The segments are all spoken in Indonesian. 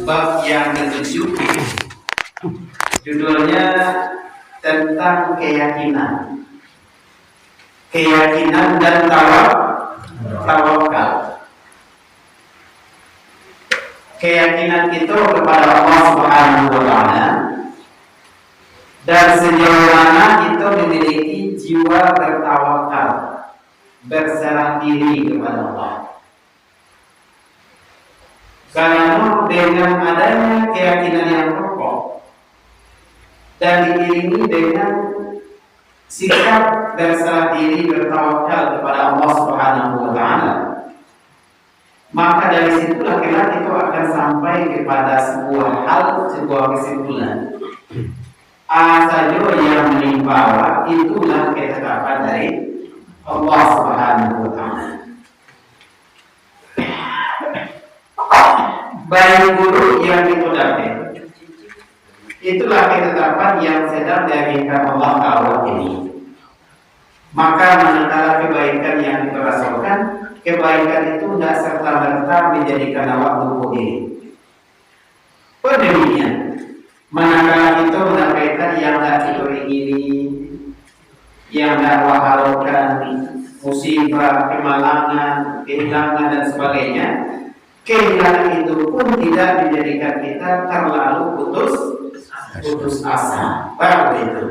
bab yang ke-7. Judulnya tentang keyakinan. Keyakinan dan tawakal. Keyakinan itu kepada Allah Subhanahu wa taala dan sejauh mana itu memiliki jiwa bertawakal, berserah diri kepada Allah. Karena dengan adanya keyakinan yang kokoh dan diiringi dengan sikap berserah diri bertawakal kepada Allah Subhanahu wa taala, maka dari situlah kelak itu akan sampai kepada sebuah hal, sebuah kesimpulan. Saja yang menimpa itulah ketetapan dari Allah Subhanahu wa taala. Baik buruk yang itu dapat, itulah ketetapan yang sedang diinginkan Allah Ta'ala ini. Maka manakala kebaikan yang kita rasakan, kebaikan itu tidak serta-merta menjadikan awak lupa diri. Demikian, manakala kita mendapatkan yang tidak kita ingini, yang tidak waharaukan, musibah, kemalangan, kehilangan dan sebagainya, kehilangan itu pun tidak menjadikan kita terlalu putus asa. Baru itu.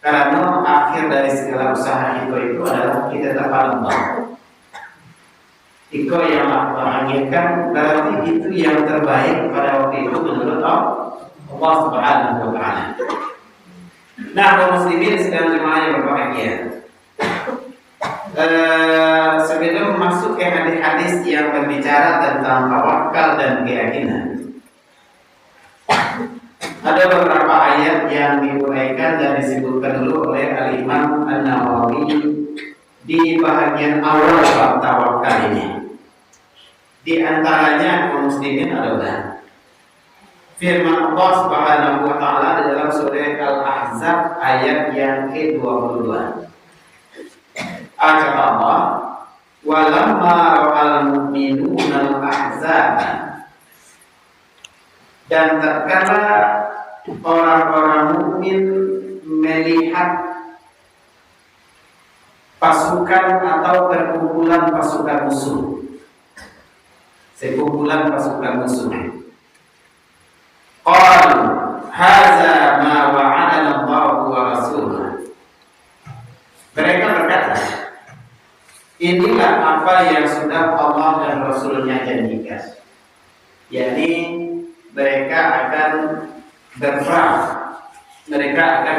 Karena akhir dari segala usaha itu adalah kita tetap Allah. Iko yang mengakhirkan berarti itu yang terbaik pada waktu itu menurut Allah Subhanahu wa taala. Nah, kaum muslimin sedang jemaah yang berbahagia. Sebelum masuk ke hadis-hadis yang berbicara tentang tawakal dan keyakinan, ada beberapa ayat yang diuraikan dan disebutkan dulu oleh Al-Imam An-Nawawi di bahagian awal bab tawakal ini. Di antaranya kaum muslimin adalah firman Allah Subhanahu wa taala dalam surah Al-Ahzab ayat yang ke-22. Kata Allah, walamma ra'al mu'minuna al-ahzab, dan tatkala orang-orang mukmin melihat pasukan atau perkumpulan pasukan musuh, sekumpulan pasukan musuh, qalu hadza ma wa'adana Allahu wa rasuluhu, mereka berkata, inilah apa yang sudah Allah dan Rasulnya janjikan, yakni mereka akan berperang, mereka akan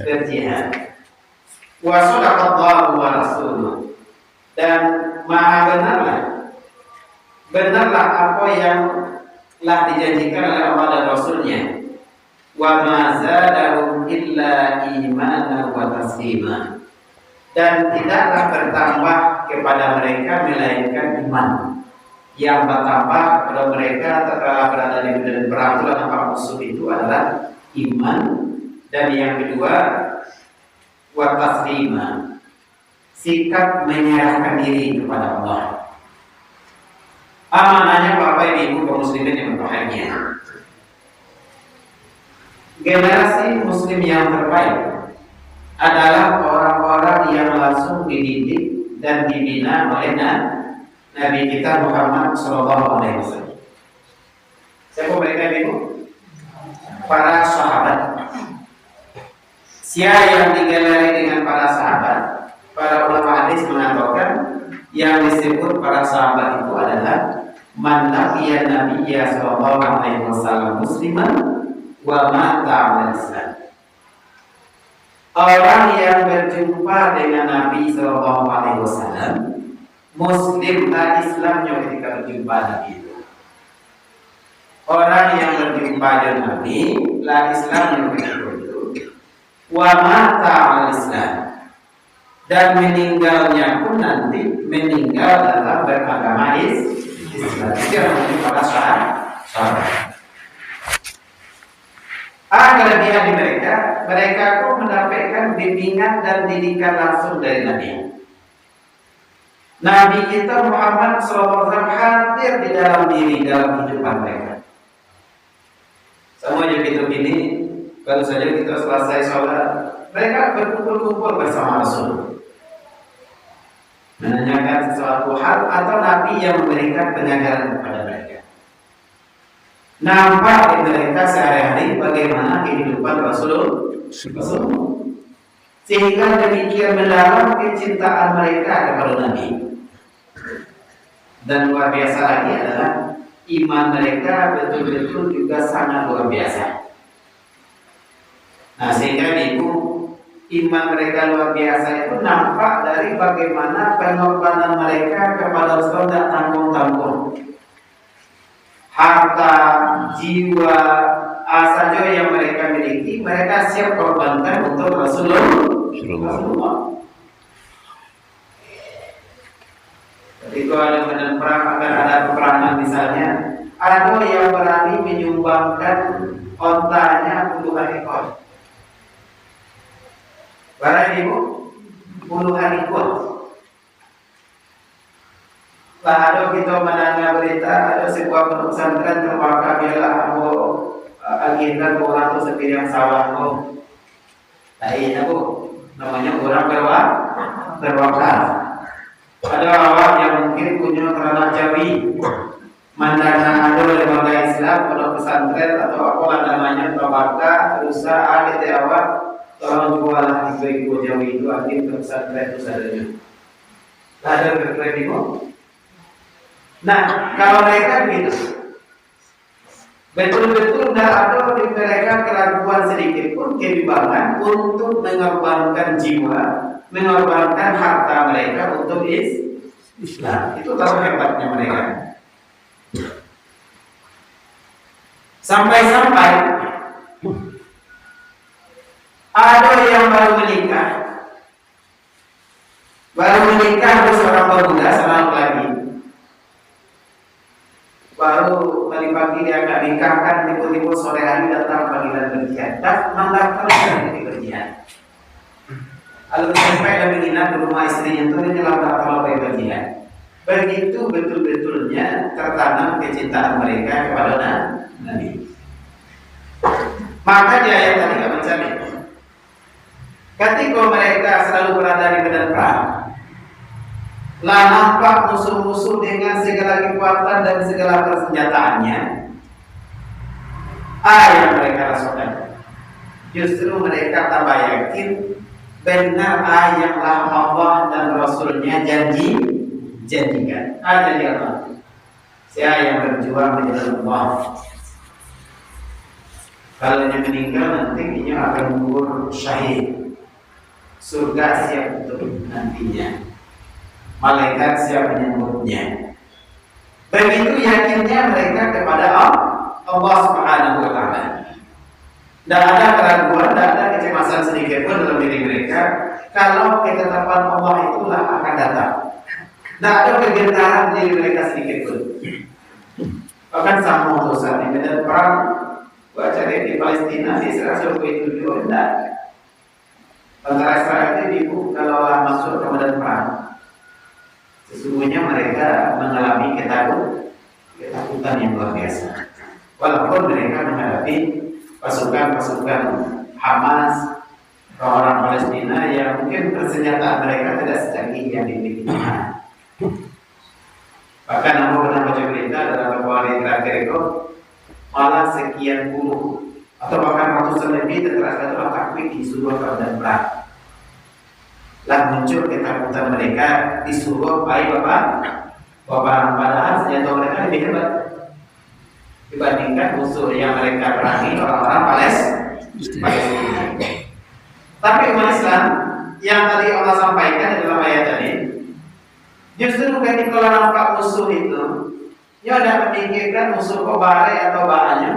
berjihad. Wa sadaqallahu wa rasuluhu, dan maha benarlah apa yang telah dijanjikan oleh Allah dan Rasulnya. Wa ma zadahum illa imanan wa taslima, dan tidaklah bertambah kepada mereka melainkan iman. Yang bertambah kepada mereka tatkala berada di medan perang tanpa musuh itu adalah iman, dan yang kedua wa taslima, sikap menyerahkan diri kepada Allah. Amanahnya Bapak Ibu kaum muslimin yang berbahagia, generasi muslim yang terbaik adalah orang-orang yang langsung dididik dan dibina oleh Nabi kita Muhammad Sallallahu Alaihi Wasallam. Siapa mereka itu? Para sahabat. Siapa yang digelari dengan para sahabat? Para ulama hadis mengatakan yang disebut para sahabat itu adalah man laqiya nabiyya sallallahu alaihi wasallam musliman wa mata 'alal Islam. Orang yang berjumpa dengan Nabi sallallahu alaihi wasallam, muslim dan Islamnya ketika berjumpa Nabi itu. Orang yang berjumpa dengan Nabi, la Islamnya ketika itu, wa mata 'alal Islam, dan meninggalnya pun nanti meninggal dalam beragama Islam. Itu para sahabat. Kelebihan di mereka pun mendapatkan bimbingan dan didikan langsung dari Nabi. Nabi kita Muhammad SAW hadir di dalam kehidupan mereka. Semuanya gitu gini, baru saja kita selesai sholat, mereka berkumpul-kumpul bersama Rasul, menanyakan sesuatu hal atau Nabi yang memberikan pengajaran kepada mereka. Nampak di mereka sehari-hari bagaimana kehidupan Rasulullah, sehingga demikian mendalam kecintaan mereka kepada Nabi. Dan luar biasa lagi adalah iman mereka betul-betul juga sangat luar biasa. Nah, sehingga ibu, iman mereka luar biasa itu nampak dari bagaimana pengorbanan mereka kepada Rasul tidak tanggung-tanggung. Harta, jiwa, saja yang mereka miliki, mereka siap korbankan untuk Rasulullah. Ketika ada medan perang, akan ada peperangan misalnya, ada yang berani menyumbangkan ontanya puluhan ekor. Barang ibu, puluhan ekor. Lah ada kita mendengar berita ada sebuah pondok pesantren terbakar biarlah aku agenda 200 sebidang sawah aku. Nah ini aku namanya orang berbakar. Ada awak yang mungkin punya ternak Jawi, mandana ada lembaga Islam pondok pesantren atau apa namanya terbakar, rusak ada awak tolong jualah di Jawi itu akhirnya pesantren itu sadanya. Ada berkredit. Nah, kalau mereka begitu, betul-betul tidak ada di mereka keraguan sedikit pun kebimbangan untuk mengorbankan jiwa, mengorbankan harta mereka untuk Islam. Itu tahu hebatnya mereka. Sampai-sampai ada yang baru menikah ada seorang pemuda, seorang lagi. Baru tadi pagi dia akan nikahkan, tiba-tiba sore hari datang panggilan kerja. Mendaftarkan di kerja. Lalu sampai dan menginap di rumah istrinya itu dia daftar kerja. Begitu betul-betulnya tertanam kecintaan mereka kepada Nabi. Maka di ayat tadi kami cari. Ketika mereka selalu berada di medan perang, lah nampak musuh-musuh dengan segala kekuatan dan segala persenjataannya, yang mereka rasakan. Justru mereka tambah yakin benar yang Allah dan Rasulnya janjikan. Janji Allah. Saya yang berjuang di jalan Allah. Kalau yang meninggal nanti dia akan gugur syahid. Surga siap untuk nantinya. Malaikat siap menyambutnya. Begitu yakinnya mereka kepada Allah Subhanahu wa Ta'ala. Tidak ada keraguan, tidak ada kecemasan sedikit pun dalam diri mereka kalau ketetapan Allah itulah akan datang. Tidak ada kegentaran diri mereka sedikit pun. Bahkan sama utusan di medan perang, baca di Palestina, di Israel itu juga tidak. Antara Israel itu kalau masuk ke medan perang, sesungguhnya mereka mengalami ketakutan yang luar biasa. Walaupun mereka menghadapi pasukan-pasukan Hamas, orang Palestina yang mungkin persenjataan mereka tidak secanggih yang dimiliki Tuhan. Bahkan aku pernah baca berita dalam beberapa hari terakhir itu malah sekian puluh atau bahkan ratusan lebih tentara telah takbir di seluruh keadaan perang. Lah muncul ketakutan mereka disuruh baik bapak padahal senjata mereka lebih hebat dibandingkan musuh yang mereka perangi orang-orang Palestina. Tapi umat Islam yang tadi Allah sampaikan dalam ayat tadi, justru ketika nampak musuh itu, dia tidak memikirkan musuh kobare atau bahannya,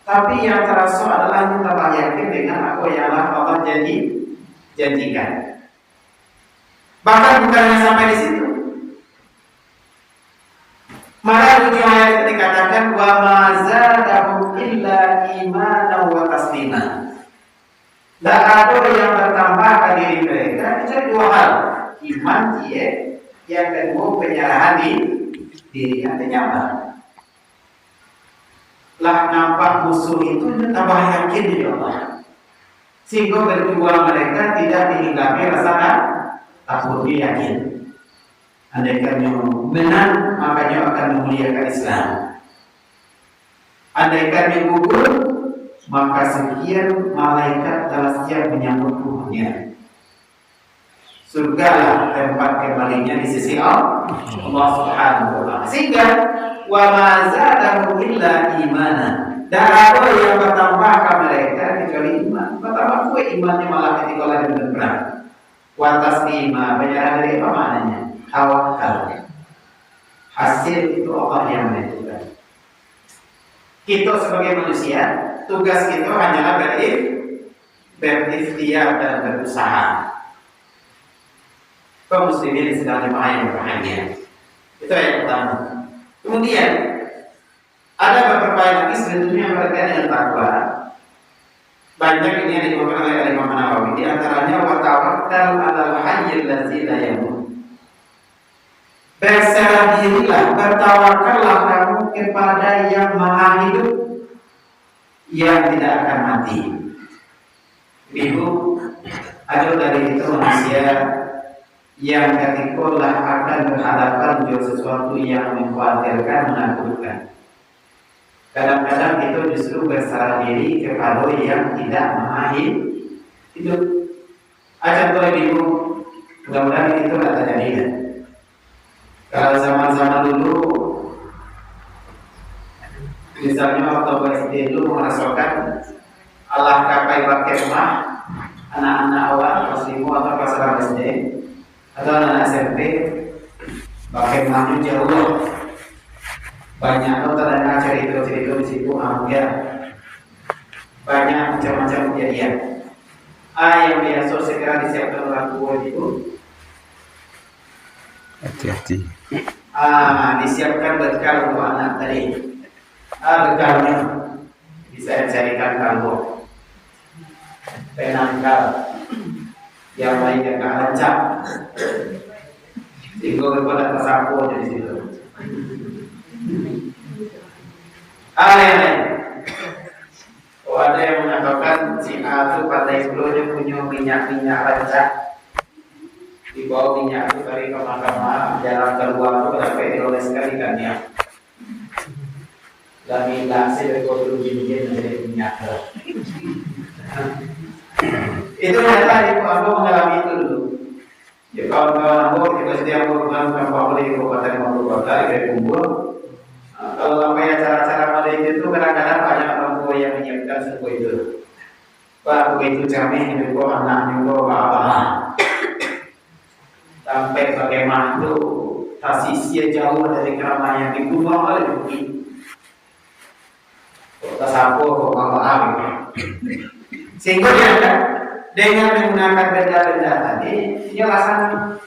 tapi yang terasa adalah kita yakin dengan apa yang Allah janjikan. Bahkan bukannya sampai di situ. Maka dunia ayat itu dikatakan wa ma zadahum illa imanan wa taslima. Dan ada yang bertambah ke diri mereka kecuali dua hal, iman Yang kedua penyerahan diri. Artinya apa? Lah nampak musuh itu tambah yakin di Allah. Sehingga berjuang mereka tidak dihinggapi rasa takut, dia yakin. Andaikan menang, makanya akan memuliakan Islam. Andaikan gugur, maka sekian malaikat telah siap menyambut ruhnya. Surga lah tempat kembalinya di sisi Allah Subhanahu wa taala. Sehingga wa ma zadahu illa imana. Dan apa yang bertambahkan mereka kecuali iman. Bertambah pula imannya malah ketika lagi berperang. Wa taslima, penyerahan dari apa maknanya? Tawakal. Hasil itu Allah yang menentukan. Kita sebagai manusia, tugas kita hanyalah berikhtiar dan berusaha. Kaum muslimin sedang jemaah yang berbahagia. Itu yang pertama. Kemudian ada beberapa ayat lagi sebetulnya yang berkaitan dengan takwa. Banyak ini yang dikatakan oleh Imam Nawawi. Di antaranya wa tawakkal 'alal hayyil ladzi la yamut. Berserah dirilah, bertawakallah kamu kepada yang maha hidup, yang tidak akan mati. Ibu, ada dari itu manusia yang ketika akan berhadapan dengan sesuatu yang mengkhawatirkan, menakutkan. Kadang-kadang itu justru berserah diri kepada yang tidak maha hidup. Contoh ibu, mudah-mudahan itu tidak terjadi. Kalau zaman-zaman dulu, misalnya waktu SD dulu merasakan Allah kapai pakai rumah anak-anak awal muslimu atau pasar SD atau anak SMP pakai rumah jauh banyak atau ada cerita-cerita di situ ya banyak macam-macam kejadian. Yang biasa segera disiapkan orang tua itu. Hati-hati. Disiapkan bekal untuk anak tadi. Bekalnya bisa carikan kalbo, penangkal, yang lain yang gak lancap, sehingga kepada tersapu di situ. Yang lain. Ada yang mengatakan si A itu pada sebelumnya punya minyak rancak. Dibawa minyak itu dari ke mahkamah, jalan keluar itu sampai dioleskan ikannya. Dan minyak saya dulu bikin menjadi minyak. Itu nyata ibu aku mengalami itu dulu. Ya kawan-kawan aku ketika setiap bulan tanpa beli kabupaten maupun kota dari kumpul. Kalau sampai acara-acara model itu kadang-kadang banyak orang tua yang menyiapkan suku itu. Pak, begitu kami itu anaknya itu apa? Sampai bagaimana itu tasisnya jauh dari keramaian dibuang oleh bukit. Kota sapu, kota apa? Sehingga dia dengan menggunakan benda-benda tadi, dia rasanya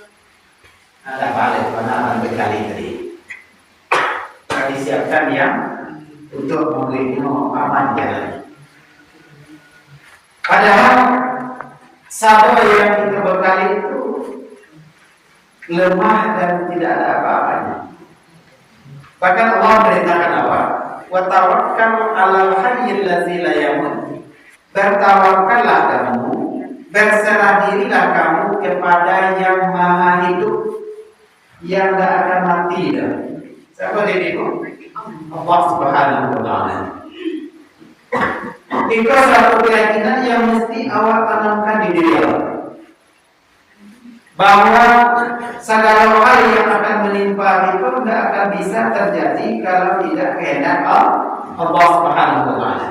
ada balik penanaman berkali tadi. Disiapkan yang untuk membuatnya aman jalan. Padahal sabar yang kita bekali itu lemah dan tidak ada apa-apanya. Bahkan Allah perintahkan apa? Wa tawakkal 'alal hayyil ladzi la yamut. Bertawakallah kamu, berserah dirilah kamu kepada yang maha hidup, yang tidak akan mati. Siapa dirimu? Allah Subhanahu wa taala. Itu satu keyakinan yang mesti awak tanamkan di diri Allah, bahwa segala hal yang akan menimpa itu tidak akan bisa terjadi kalau tidak kehendak Allah Subhanahu wa taala.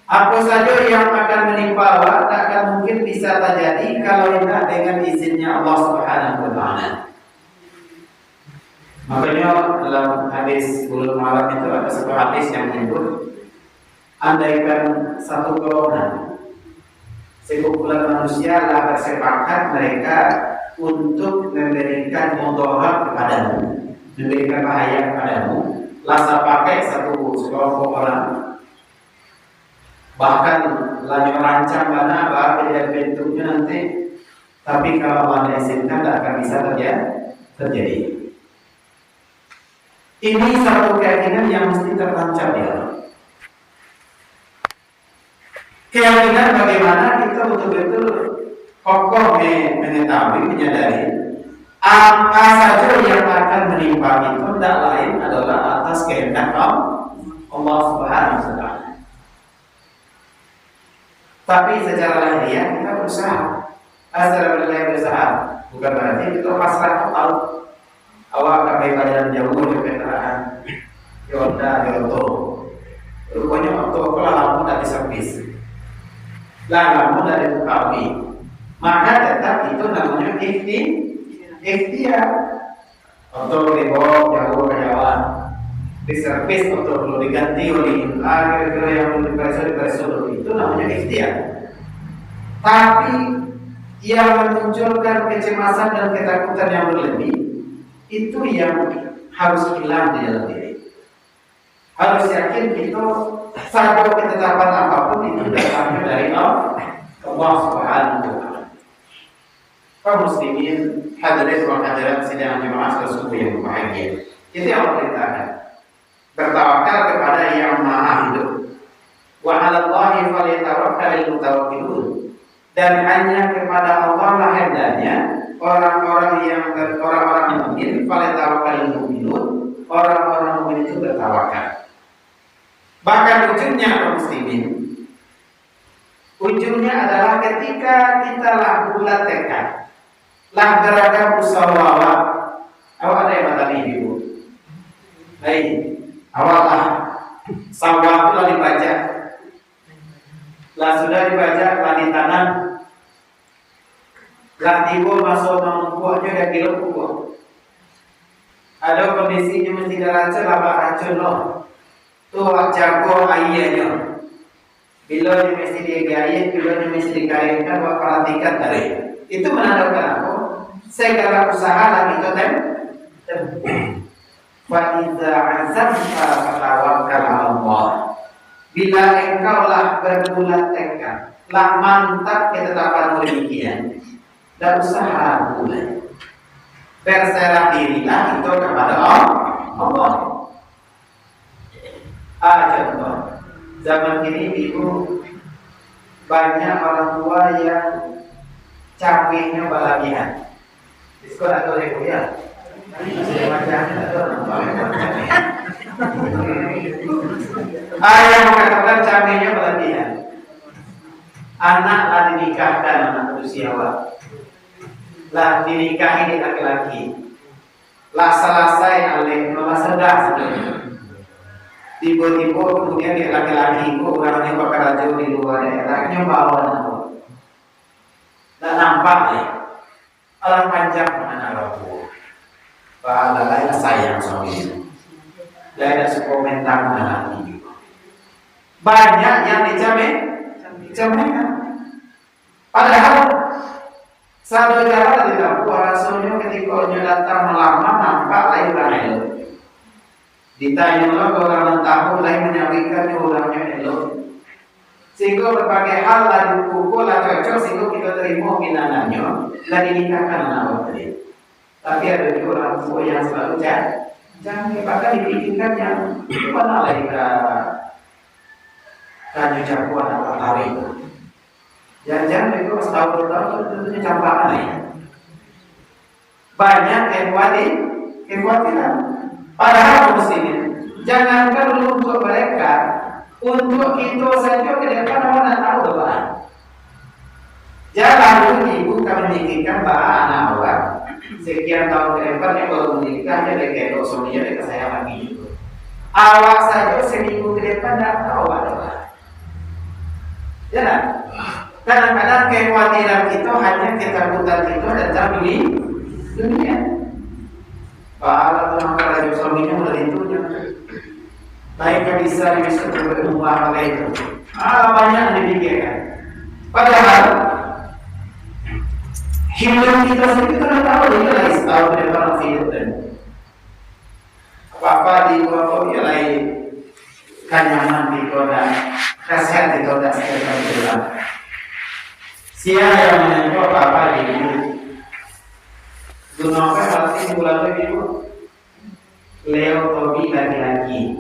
Apa saja yang akan menimpa awak tak akan mungkin bisa terjadi kalau tidak dengan izinnya Allah Subhanahu wa taala. Makanya dalam hadis bulughul maram itu ada satu hadis yang menyebut, andaikan satu golongan sekumpulan manusia lah bersepakat mereka untuk memberikan mudarat kepadamu, memberikan bahaya kepadamu, lasa pakai satu sekelompok orang, bahkan lagi merancang mana apa dan bentuknya nanti Tapi kalau Allah izinkan tidak akan bisa terjadi. Ini satu keyakinan yang mesti tertancap ya. Keyakinan bagaimana kita betul-betul kokoh mengetahui, menyadari apa saja yang akan menimpa kita tidak lain adalah atas kehendak Allah Subhanahu wa Ta'ala. Tapi secara lahiriah kita berusaha. Secara berusaha bukan berarti kita pasrah total. Awak pakai badan jauh di kendaraan, Honda, Auto. Rupanya auto kalau lampu tidak diservis, lampu tidak dibuka, maka tetap itu namanya ikhtiar. Auto dibawa jauh ke Jawa, diservis auto perlu diganti oli, kira-kira yang dipresur itu namanya ikhtiar. Tapi yang memunculkan kecemasan dan ketakutan yang berlebih itu yang harus hilang di dalam diri. Harus yakin itu satu ketetapan apapun itu datangnya dari Allah Subhanahu wa Ta'ala. Kaum muslimin hadirin wa hadirat sidang jemaah subuh yang bahagia. Itu yang Allah perintahkan. Bertawakal kepada yang Maha Hidup. Wa 'ala Allahi falyatawakkalul mutawakkilun. Dan hanya kepada Allah lah hendaknya orang-orang mukmin, falyatawakkalul mu'minun, orang-orang mukmin itu bertawakal. Bahkan ujungnya kaum muslimin, ujungnya adalah ketika kita lah bulat tekad, lah beragam musyawarah. Awak ada yang matani ibu? Baik, awak lah sawah itu lah dibaca, lah sudah dibaca, lah ditanam. Lah tiba masuk mengkuatnya dah kilo pukul. Ada kondisinya mesti diraca laba racun loh. Tu jago ayahnya. Bila dia mesti digayain, bila dia mesti dikaitkan, buat perhatikan tadi. Itu menandakan apa? Segala usaha lagi itu Fa iza azamta fatawakkal 'ala Allah. Bila engkau lah berbulat tekad, lah mantap ketetapan demikian. Dan usaha mulai berserah dirilah itu kepada Allah. Contoh zaman ini ibu banyak orang tua yang capeknya berlebihan. Di sekolah atau ibu ya? Yang mengatakan capeknya berlebihan. Anak lah dinikahkan anak usia lah dinikahi di laki-laki, lah selesai oleh mama sedang tiba-tiba kemudian di laki-laki itu orangnya bakal jauh di luar daerahnya bawa dan nampak ya orang panjang anak aku bahwa lain sayang suami dan ada komentar anak ini banyak yang dijamin padahal satu cara tidak puasanya ketika dia datang melamar nampak lain. Ditanya orang tahu lain menyampaikan orangnya elok. Sehingga berbagai hal lah dipukul lah cocok sehingga kita terima pinangannya lah dinikahkan anak tadi. Tapi ada juga orang tua yang selalu jangan bahkan dipikirkan yang mana lagi kan ucapan apa hari itu. Jangan-jangan itu setahun tentunya campaknya ya. Banyak kekhawatiran. Padahal muslimin, jangankan untuk mereka, untuk kita saja ke depan mana tahu doa. Jangan dulu ibu kami memikirkan bahwa anak orang sekian tahun ke depan yang baru menikah dia kayak suaminya dekat saya lagi itu. Awak saja seminggu ke depan tidak tahu doa. Jangan. Kadang-kadang kekhawatiran kita hanya ketakutan kita tentang dunia. Kalau orang suaminya mulai itu, baik bisa berumah pakai itu. Banyak dipikirkan. Padahal hidup kita sendiri tidak tahu dia lagi setahun ke depan hidup dan apa-apa di bawah dia lagi kanyaman di kota, kasihan di kota sekitar bulan. Siapa yang menentukan apa-apa di hidup Gunung apa berarti bulan itu Leo Tobi laki-laki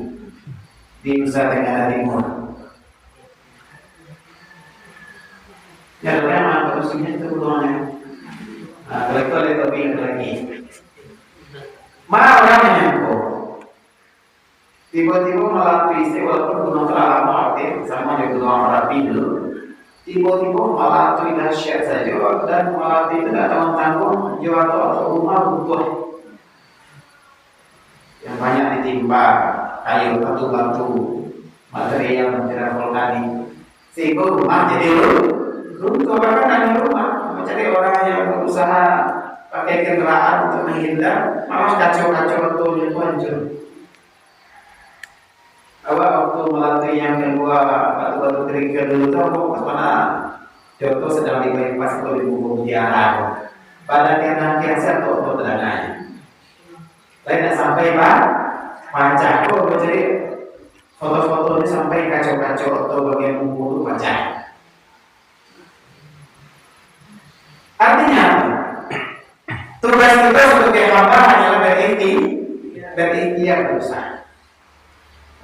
di Nusa Tenggara Timur. Jalurnya mana terusnya itu gunungnya? Nah, kalau itu Leo Tobi laki-laki. Mana orang menyangkut? Tiba-tiba melalui walaupun gunung telah lama aktif sama di gunung Merapi dulu. Tiba-tiba melalui dahsyat saja dan melalui itu tidak tanggung-tanggung jiwa atau rumah runtuh. Yang banyak ditimpa kayu, batu-batu, material vulkanik, sehingga rumah jadi runtuh. Bahkan hanya rumah mencari orang yang berusaha pakai kendaraan untuk menghindar, malah kacau-kacau betul itu hancur. Waktu melatih yang kedua batu-batu kering kedua itu aku mana contoh sedang di bypass atau di bumbu tiara pada kian-kian atau tedangannya lain sampai baca kok jadi foto-foto ini sampai kacau-kacau atau bagian bumbu itu baca. Artinya tugas kita sebagai hamba hanyalah berikhtiar berusaha.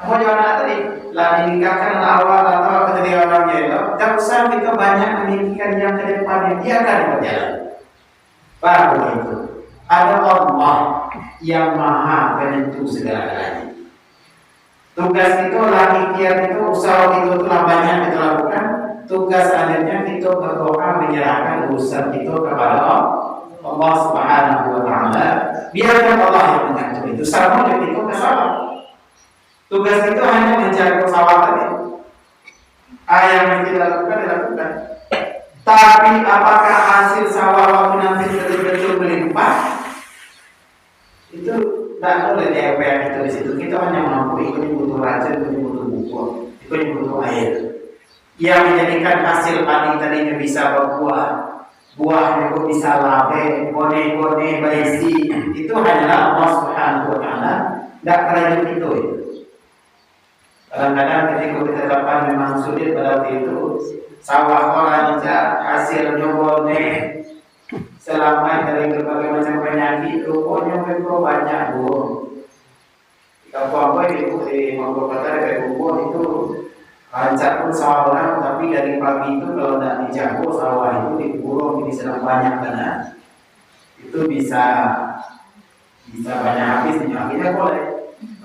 Apa jawaban tadi? Lah dinikahkan awal atau ketika orang jelo, tak usah kita banyak memikirkan yang ke depannya, biarkan berjalan. Baru itu ada Allah yang maha penentu segala-galanya. Tugas itu lagi ikhtiar itu usaha itu telah banyak kita lakukan. Tugas adanya kita berdoa menyerahkan urusan itu kepada Allah Subhanahu Wa Taala. Biarkan Allah yang mengatur itu. Sama dengan itu kesalahan. Tugas itu hanya mencari pesawat yang kita dilakukan. Tapi apakah hasil sawah waktu nanti betul-betul melimpah? Itu tidak boleh diapa itu di situ. Kita hanya mampu ikut butuh racun, ikut butuh pupuk, ikut butuh air. Yang menjadikan hasil padi tadinya bisa berbuah, buahnya pun bisa labe, bone-bone, berisi. Itu hanyalah Allah Subhanahu Wa Taala. Tidak kerajaan itu. Kadang-kadang ketika kita dapat memang sulit pada waktu itu sawah orang hasil nyobone selamat dari berbagai macam penyakit rupanya memang banyak bu. Apa itu di Mangkok Kata dari Bogor itu lancar pun sawah orang tapi dari pagi itu kalau tidak dijago sawah itu dikurung ini sedang banyak karena itu bisa banyak habis akhirnya boleh.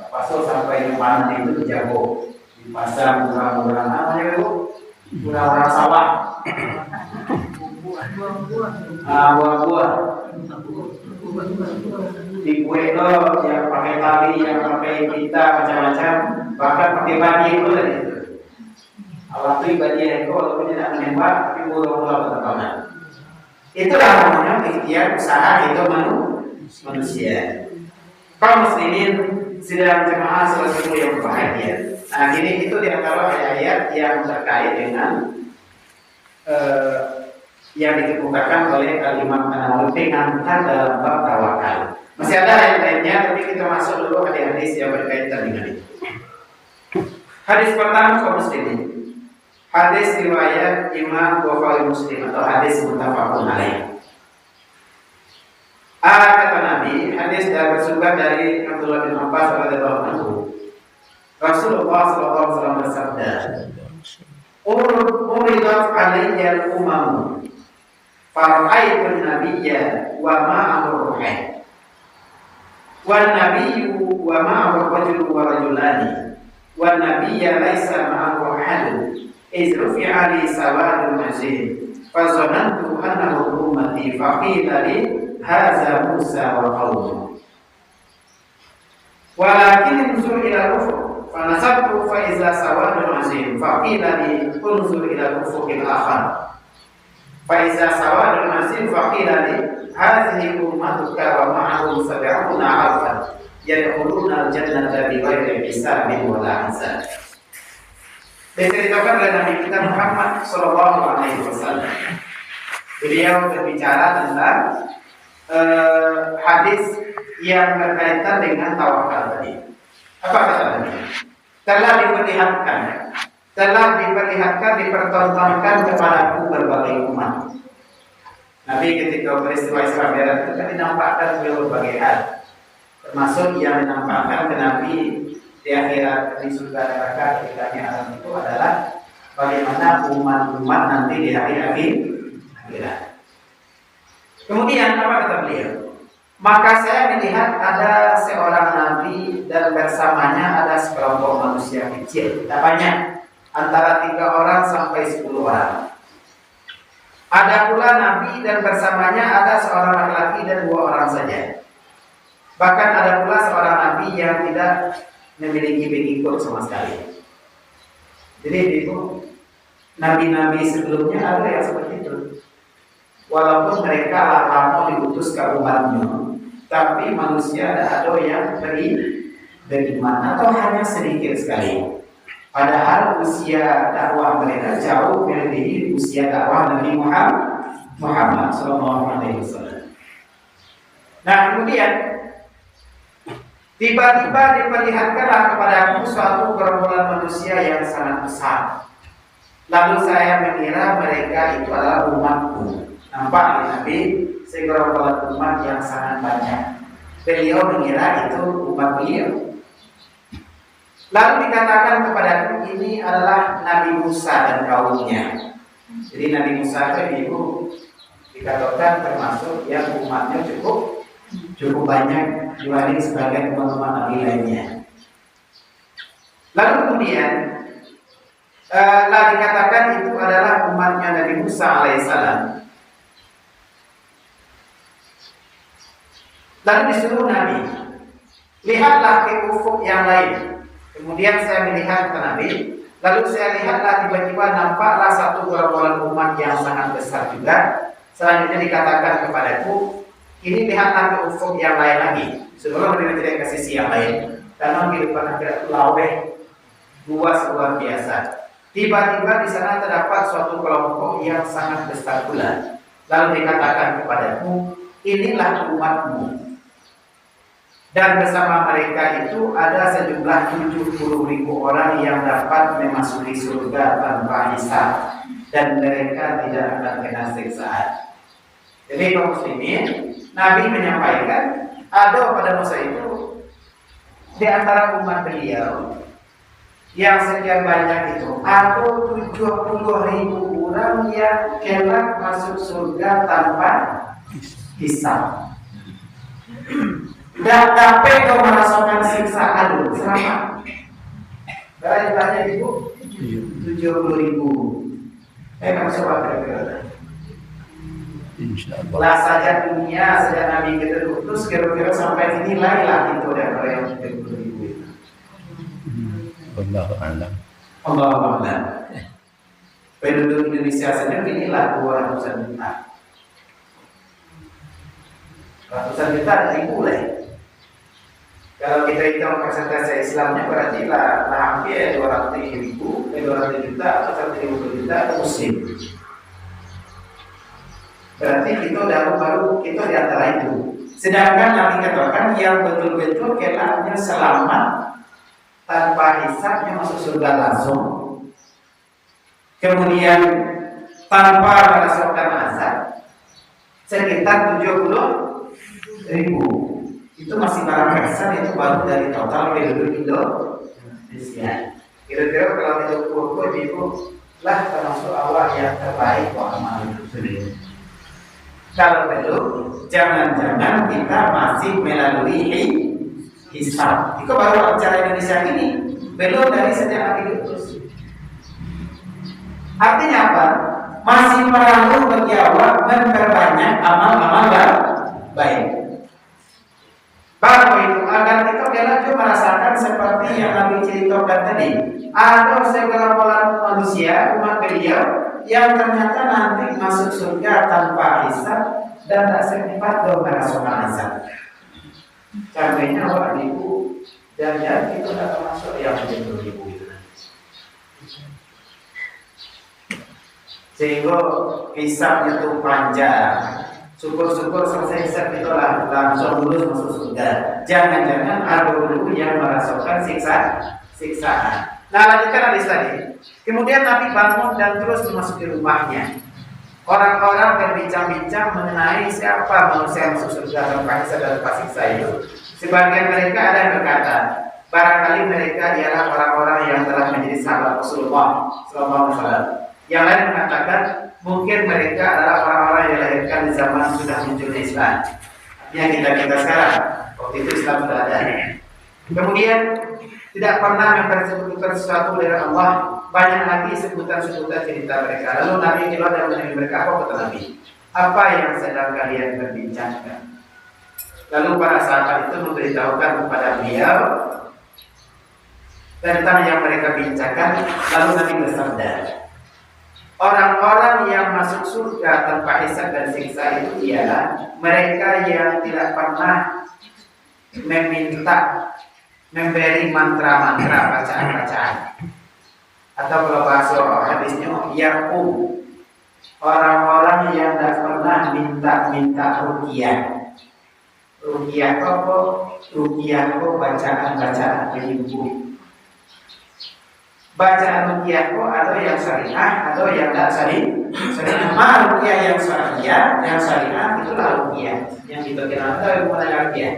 Pasok sampai panen itu dijago di pasar murah-murah namanya itu murah-murah sawah buah-buah di kue yang pakai tali yang pakai pita macam-macam bahkan pakai badi itu lah itu alat pribadi itu walaupun tidak menembak tapi murah-murah berterbangan itulah namanya ikhtiar usaha itu manusia kaum muslimin sidang jemaah selesai yang bahagia. Nah, ini itu diantara ayat-ayat yang terkait dengan yang dikemukakan oleh Imam An-Nawawi pengantar dalam bab tawakal. Masih ada ayat lainnya, tapi kita masuk dulu ke hadis yang berkaitan dengan itu. Hadis pertama kaum muslimin. Hadis riwayat Imam Bukhari Muslim atau hadis muttafaqun alaih. Kata Nabi, hadis bersumber dari Abdullah bin Abbas radhiyallahu anhu. Rasulullah sallallahu alaihi wasallam bersabda, "Uridat alayya al-umam, fara'aitu an-nabiyya wa ma'ahu ruhan, wan nabiyyu wa ma'ahu rajulun wa rajulani, wan nabiyya laysa ma'ahu ahadun, iz rufi'a li sawadun azim, fa zanantu annahu ummati, fa qila li hadza Musa wa qaumuhu walakin unzur ila al-ufuq fa nasabtu fa iza sawadun azim fa qila li unzur ila al-ufuq al-akhar fa iza sawadun azim fa qila li hadhihi ummatuka wa ma'ahum sab'una alfan yadkhuluna al-jannata bighairi hisabin wa la hisab." Diceritakan oleh Nabi kita Muhammad sallallahu alaihi wasallam. Beliau berbicara tentang hadis yang berkaitan dengan tawakal tadi. Apa katanya? Telah diperlihatkan, dipertontonkan kepadaku berbagai umat. Nabi ketika peristiwa Isra Mi'raj itu kan dinampakkan beliau berbagai hal, termasuk yang dinampakkan ke Nabi di akhirat di surga neraka ketika alam itu adalah bagaimana umat-umat nanti di hari akhirat. Kemudian apa kata beliau? Maka saya melihat ada seorang nabi dan bersamanya ada sekelompok manusia kecil, tidak banyak, antara 3 orang sampai 10 orang. Ada pula nabi dan bersamanya ada seorang laki-laki dan 2 orang saja. Bahkan ada pula seorang nabi yang tidak memiliki pengikut sama sekali. Jadi itu nabi-nabi sebelumnya ada yang seperti itu. Walaupun mereka lama diutus ke umatnya, tapi manusia ada yang beriman atau hanya sedikit sekali. Padahal usia dakwah mereka jauh melebihi usia dakwah Nabi Muhammad SAW. Nah, kemudian tiba-tiba diperlihatkanlah kepada aku suatu gerombolan manusia yang sangat besar. Lalu saya mengira mereka itu adalah umatku. Nampak Nabi segerombolan umat yang sangat banyak. Beliau mengira itu umat beliau. Lalu dikatakan kepadaku ini adalah Nabi Musa dan kaumnya. Jadi Nabi Musa itu dikatakan termasuk yang umatnya cukup banyak dibanding sebagian teman-teman Nabi lainnya. Lalu kemudian dikatakan itu adalah umatnya Nabi Musa alaihissalam. Lalu disuruh Nabi, lihatlah ke ufuk yang lain. Kemudian saya melihat ke Nabi, lalu saya lihatlah tiba-tiba nampaklah satu gerombolan umat yang sangat besar juga. Selanjutnya dikatakan kepadaku, ini lihatlah ke ufuk yang lain lagi. Sebelum Nabi tidak ke sisi yang lain, karena kehidupan akhirat laweh luas luar biasa. Tiba-tiba di sana terdapat suatu kelompok yang sangat besar pula. Lalu dikatakan kepadaku, inilah umatmu. Dan bersama mereka itu ada sejumlah 70.000 orang yang dapat memasuki surga tanpa hisab, dan mereka tidak akan kena siksaan. Jadi kaum muslimin, Nabi menyampaikan ada pada masa itu di antara umat beliau yang sekian banyak itu ada 70.000 orang yang kelak masuk surga tanpa hisab. Dan sampai kau merasakan siksaan selama berapa jumlahnya ibu? 70.000. Kamu coba kira-kira. Insyaallah. Lah saja dunia sejak Nabi kita diutus kira-kira sampai dinilai lah itu dari yang 70.000 itu. Wallahu a'lam. Allahu a'lam. Penduduk Indonesia saja inilah 200-an juta. Ratusan juta ribu lah. Kalau kita hitung persentase Islamnya berarti lah hampir 200 juta atau 150 juta muslim. Berarti kita baru kita di antara itu. Sedangkan Nabi katakan yang betul-betul kelaknya selamat tanpa hisabnya masuk surga langsung. Kemudian tanpa merasakan azab sekitar 70.000. Itu masih barang besar, itu baru dari total penduduk Indonesia. Kira-kira kalau hidup kurko itu lah termasuk awal yang terbaik amal itu sendiri. Kalau belum, jangan-jangan kita masih melalui hisab. Itu baru bicara Indonesia ini, belum dari sejak Nabi diutus. Artinya apa? Masih perlu bagi awak memperbanyak amal-amal baik. Baru itu agar kita kelak merasakan seperti yang Nabi ceritakan tadi. Ada segerombolan manusia umat beliau yang ternyata nanti masuk surga tanpa hisab dan tak sempat merasakan azab. Contohnya orang ibu dan itu tak termasuk yang 70.000 itu. Sehingga hisabnya itu panjang. Syukur-syukur selesai hisab itu langsung lulus masuk surga. Jangan-jangan ada dulu yang merasakan siksaan. Nah, lanjutkan hadis tadi. Kemudian Nabi bangun dan terus memasuki rumahnya. Orang-orang berbincang-bincang mengenai siapa manusia yang masuk surga tanpa hisab dan tanpa siksa itu. Sebagian mereka ada yang berkata, barangkali mereka ialah orang-orang yang telah menjadi sahabat Rasulullah SAW. Yang lain mengatakan, mungkin mereka adalah orang-orang yang dilahirkan di zaman sudah munculnya Islam. Yang kita sekarang, waktu itu Islam sudah ada. Kemudian tidak pernah mempersebutkan sesuatu dari Allah. Banyak lagi sebutan-sebutan cerita mereka. Lalu Nabi keluar dan menanya mereka, apa kata Nabi? Apa yang sedang kalian perbincangkan? Lalu para sahabat itu memberitahukan kepada beliau tentang yang mereka bincangkan. Lalu Nabi bersabda, orang-orang yang masuk surga tanpa hisab dan siksa itu ialah mereka yang tidak pernah meminta, memberi mantra-mantra, bacaan-bacaan. Atau kalau bahasa hadisnya yaqum, orang-orang yang tidak pernah minta ruqyah. Ruqyah apa? Ruqyah itu bacaan-bacaan penyembuh. Bacaan ruqyah itu ada yang syariah, ada yang tidak syariah. Ruqyah yang syariah, yang syariah itulah ruqyah. Yang kita kenal itu bukan ruqyah.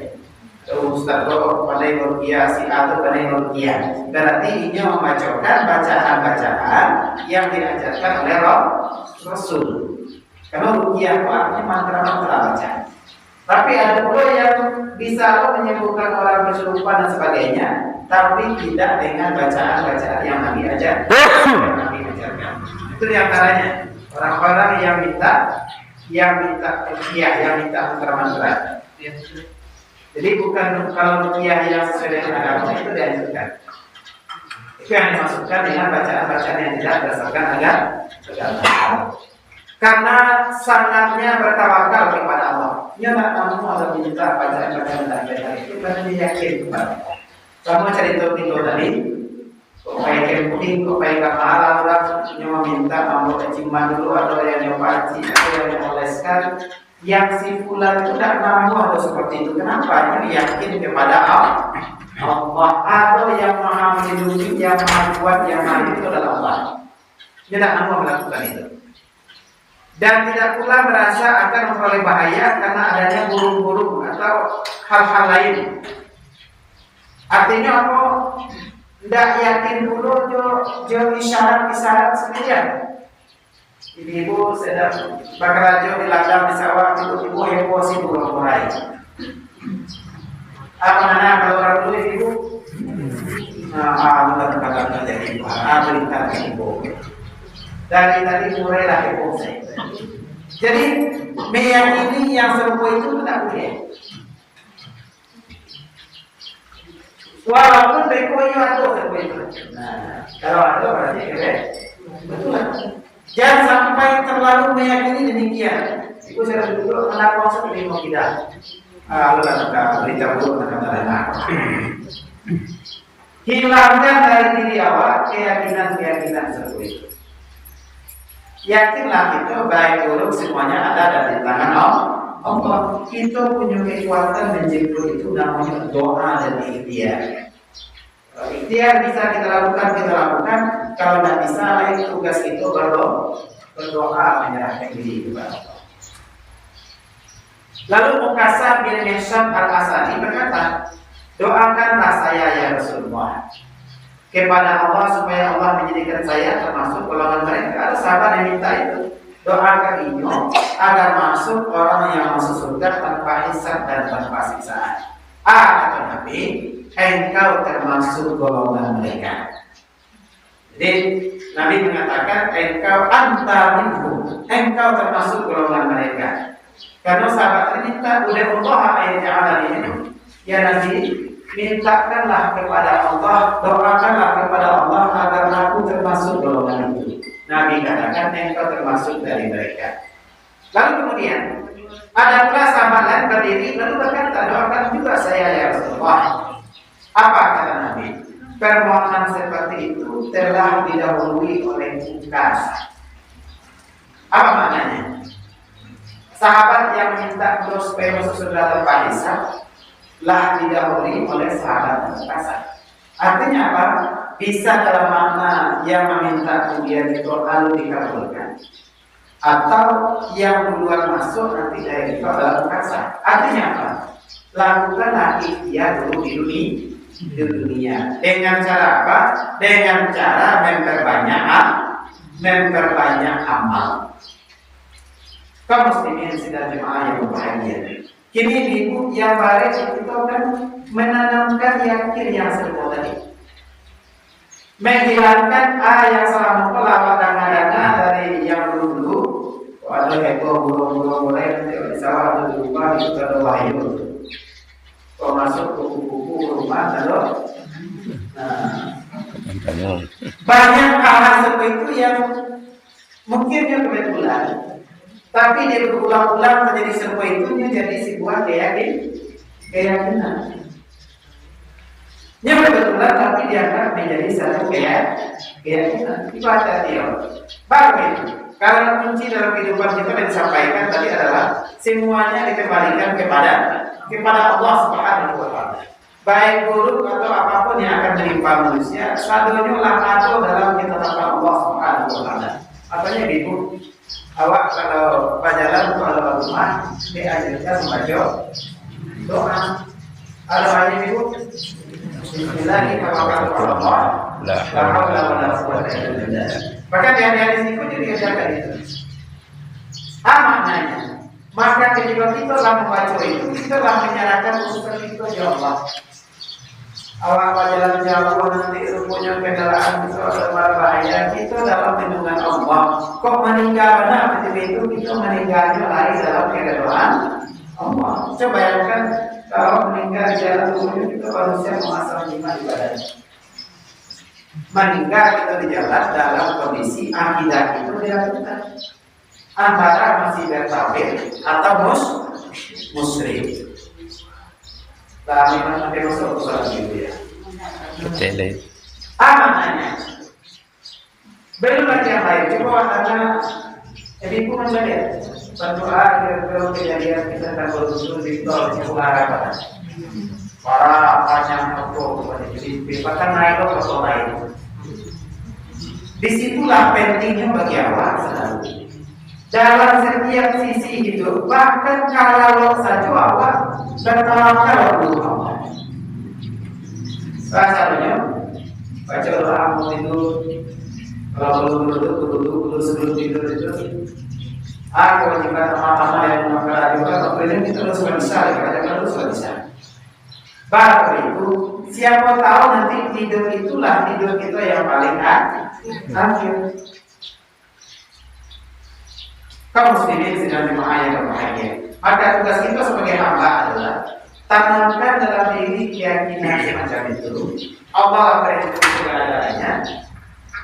Ustaz kok pandai ruqyah, si atau pandai ruqyah. Berarti ini membacakan bacaan-bacaan yang diajarkan oleh Rasul. Karena ruqyah itu artinya mantra-mantra bacaan. Tapi ada pula yang bisa menyembuhkan orang kesurupan dan sebagainya, tapi tidak dengan bacaan-bacaan yang Nabi ajar. Itu diantaranya orang-orang yang minta ruqyah, yang minta mantra-mantra. Jadi bukan kalau ruqyah yang sesuai dengan agama itu dianjurkan. Itu yang dimaksudkan dengan bacaan-bacaan yang tidak berdasarkan agama. Karena sangatnya bertawakal kepada Allah. Dia tak mampu atau minta bacaan-bacaan tadi itu karena dia yakin kepada Allah. Kamu cerita itu tadi, kok pakai camping, kok pakai kamar orang yang meminta mampu keciman dulu atau yang nyobaci atau yang oleskan. Yang si fulan itu tidak mampu atau seperti itu. Kenapa? Dia yakin kepada Allah. Atau yang maha melindungi, yang maha kuat, yang maha itu adalah Allah. Dia tidak mampu melakukan itu. Dan tidak pula merasa akan memperoleh bahaya karena adanya burung-burung atau hal-hal lain. Artinya apa? Tidak yakin dulu jo isyarat saja. Ibu sedang bekerja di ladang di sawah, ibu heboh si burung murai. Apa mana kalau orang dulu ibu? Bukan kata jadi ibu. Berita ibu. Dari tadi murai lah heboh saya. Jadi meyakini yang serupa itu tidak boleh. Walaupun bekoyo atau serupa itu. Nah, kalau ada berarti keren. Betul. Jangan sampai terlalu meyakini demikian. Itu saya dulu kenapa seperti mau tidak. Lalu kita berita buruk kata-kata. Hilangkan dari diri awak keyakinan seperti itu. Yakinlah itu baik buruk semuanya ada di tangan Allah. Kita punya kekuatan menjemput itu namanya doa dan ikhtiar. Ikhtiar bisa kita lakukan. Kalau tidak bisa, tugas itu berdoa menyerahkan diri kepada Allah. Lalu Mukasab bin Mihsan al-Asadi berkata, doakanlah saya ya Rasulullah kepada Allah supaya Allah menjadikan saya termasuk golongan mereka. Ada sahabat yang minta itu, doakan ini agar masuk orang yang masuk surga tanpa hisab dan tanpa siksaan. Kata Nabi, engkau termasuk golongan mereka. Jadi Nabi mengatakan engkau engkau termasuk golongan mereka. Karena sahabat ini minta udah Allah ayat ya Nabi, mintakanlah kepada Allah, doakanlah kepada Allah agar aku termasuk golongan itu. Nabi katakan engkau termasuk dari mereka. Lalu kemudian ada pula sahabat lain berdiri lalu berkata, doakan juga saya ya Rasulullah. Apa kata Nabi? Permohonan seperti itu telah didahului oleh Mukas. Apa maknanya? Sahabat yang minta terus supaya masuk surga tanpa hisab lah didahului oleh sahabat Mukas. Artinya apa? Bisa dalam makna yang meminta kemudian itu lalu dikabulkan. atau yang duluan masuk nanti dari itu adalah kasa. Artinya apa? Lakukanlah ikhtiar dulu di dunia. Dengan cara apa? Dengan cara memperbanyak amal. Kaum muslimin sidang jemaah yang berbahagia. Kini ibu yang baris itu akan menanamkan yakin yang serupa tadi. Menghilangkan yang selama pelawat dana dari yang dulu. Ada heboh burung-burung mulai nanti sawah atau di rumah itu ada wahyu. Kalau masuk kuku-kuku rumah kalau banyak hal seperti itu yang mungkin yang kebetulan, tapi dia berulang-ulang menjadi serupa itu jadi sebuah keyakinan. Yang kebetulan tapi dianggap menjadi satu keyakinan. Itu ada dia. Baru itu. Karena kunci dalam kehidupan kita yang disampaikan tadi adalah semuanya dikembalikan kepada Allah Subhanahu wa taala. Baik buruk atau apapun yang akan menimpa manusia, sadonya atau dalam ketetapan Allah Subhanahu wa taala. Artinya ibu, awak kalau berjalan ke rumah, diajarkan membaca doa. Ada banyak ibu. Bismillahirrahmanirrahim. La haula wala quwwata illa billah. Bahkan di hadis itu juga diajarkan itu. Maknanya, maka ketika kita telah membaca itu, kita telah menyerahkan urusan itu ya Allah. Awak jalan jauh nanti punya kendaraan itu ada bahaya, kita dalam lindungan Allah. Kok meninggal benar seperti itu, kita meninggalnya lari dalam keadaan Allah. Coba bayangkan kalau meninggal di jalan umum itu manusia memasang iman di badannya. Meninggal kita di jalan dalam kondisi akidah itu dilakukan antara masih bertauhid atau musyrik. Tapi nanti masuk usaha gitu ya. Betul. Maknanya belum lagi yang lain. Coba karena ibu menjadi berdoa kalau kejadian kita takut usul di tol di Pulau para panjang untuk bahkan naik ke tol lain. Disitulah pentingnya bagi awak selalu dalam setiap sisi hidup. Bahkan kalau saja awak bertawakal kepada Allah. Rasanya baca doa mau tidur, kalau belum duduk sebelum tidur itu. Kewajiban amal-amal yang maka juga kemudian kita terus bisa, kadang-kadang terus bisa. Baru itu, siapa tahu nanti tidur itulah tidur kita yang paling akhir. Kaum muslimin sedang jemaah yang berbahagia. Maka tugas kita sebagai hamba adalah tanamkan dalam diri keyakinan semacam itu. Allah akan itu segala-galanya.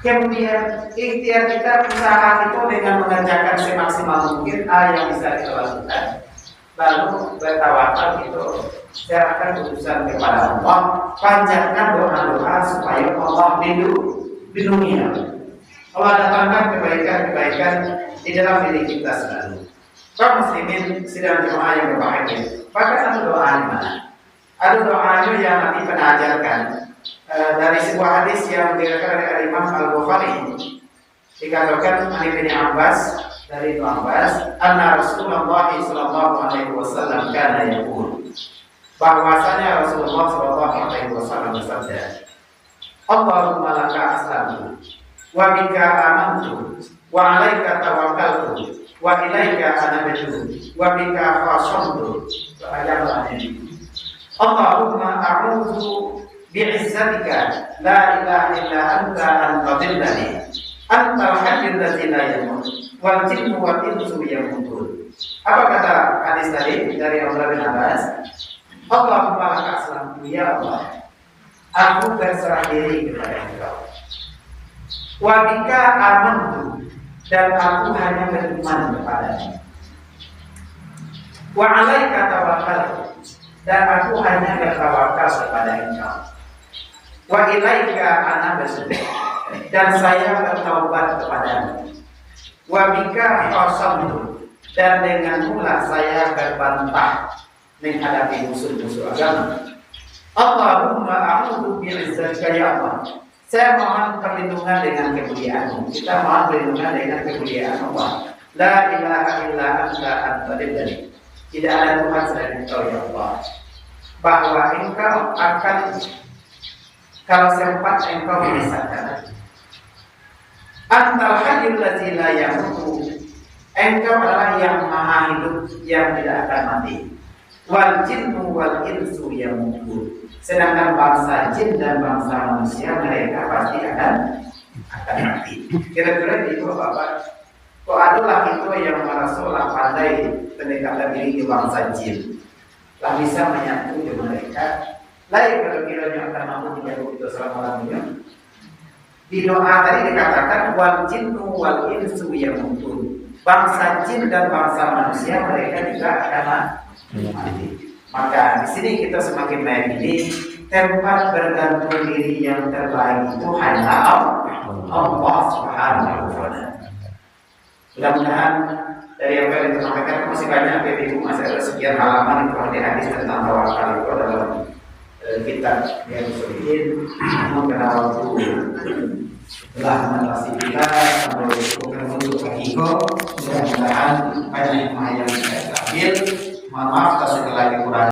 Kemudian ikhtiar kita, usaha kita dengan mengerjakan semaksimal mungkin yang bisa kita lakukan. Lalu bertawakal itu serahkan keputusan kepada Allah. Panjatkan doa-doa supaya Allah lindungi. Allah datangkan kebaikan-kebaikan di dalam diri kita selalu. Kaum muslimin sidang jemaah yang berbahagia. Bahkan ada doa di mana? Ada doanya yang Nabi pernah ajarkan. Dari sebuah hadis yang diriwayatkan oleh Imam Al-Bukhari, dikatakan oleh Ibnu Abbas dari Ibnu Abbas, anna Rasulullah sallallahu alaihi wasallam kana yaqul, bahwasanya Rasulullah sallallahu alaihi wasallam bersabda, Allahumma laka aslamtu wa bika amantu wa 'alaika tawakkaltu wa ilaika anabtu wa bika khasamtu wa ajabalani. Allahumma a'udzu bi'izzatika la ilaha illa anta an tadillani antal hayyul ladzi la yamut wal jinnu wal insu yamutun. Apa kata hadis tadi dari Abdullah bin Abbas? Allahumma laka aslamtu, ya Allah, aku berserah diri kepada Engkau. Wa bika amantu, dan aku hanya beriman kepada-Mu. Wa 'alaika tawakkaltu, dan aku hanya bertawakal kepada Engkau. Wa ilaika anabtu, dan saya bertaubat kepadamu. Wa bika qasamtu, dan denganmu lah saya berbantah menghadapi musuh-musuh agama. Allahumma a'udzu bi'izzatika ya Allah, saya mohon perlindungan dengan kemuliaan-Mu. Kita mohon perlindungan dengan kemuliaan Allah. La ilaha illa anta al-ghani. Tidak ada Tuhan selain Engkau ya Allah. Bahwa Engkau akan kalau sempat Engkau memisahkan. Antal hayyul ladzi la yamutu. Engkau adalah yang maha hidup yang tidak akan mati. Wal jinnu wal insu yamutu. Sedangkan bangsa jin dan bangsa manusia mereka pasti akan mati. Kira-kira itu Bapak. Kok adalah itu yang merasalah pandai pendekatan diri di bangsa jin. Lah bisa menyatu di mereka. Lain kalau kiranya akan mampu menjauh itu selama-lamanya. Di doa tadi dikatakan wal jinnu wal insu yamutu. Bangsa jin dan bangsa manusia mereka juga akan mati. Maka di sini kita semakin meyakini tempat bergantung diri yang terbaik itu hanya Allah Subhanahu wa Ta'ala. Mudah-mudahan dari apa yang disampaikan masih banyak Ibu, masih ada sekian halaman itu hadis tentang tawakal itu dalam kitab yang Solihin. Namun karena waktu telah mengatasi kita sampai untuk hakiko, mudah-mudahan banyak yang saya ambil. Mohon maaf atas segala kekurangan.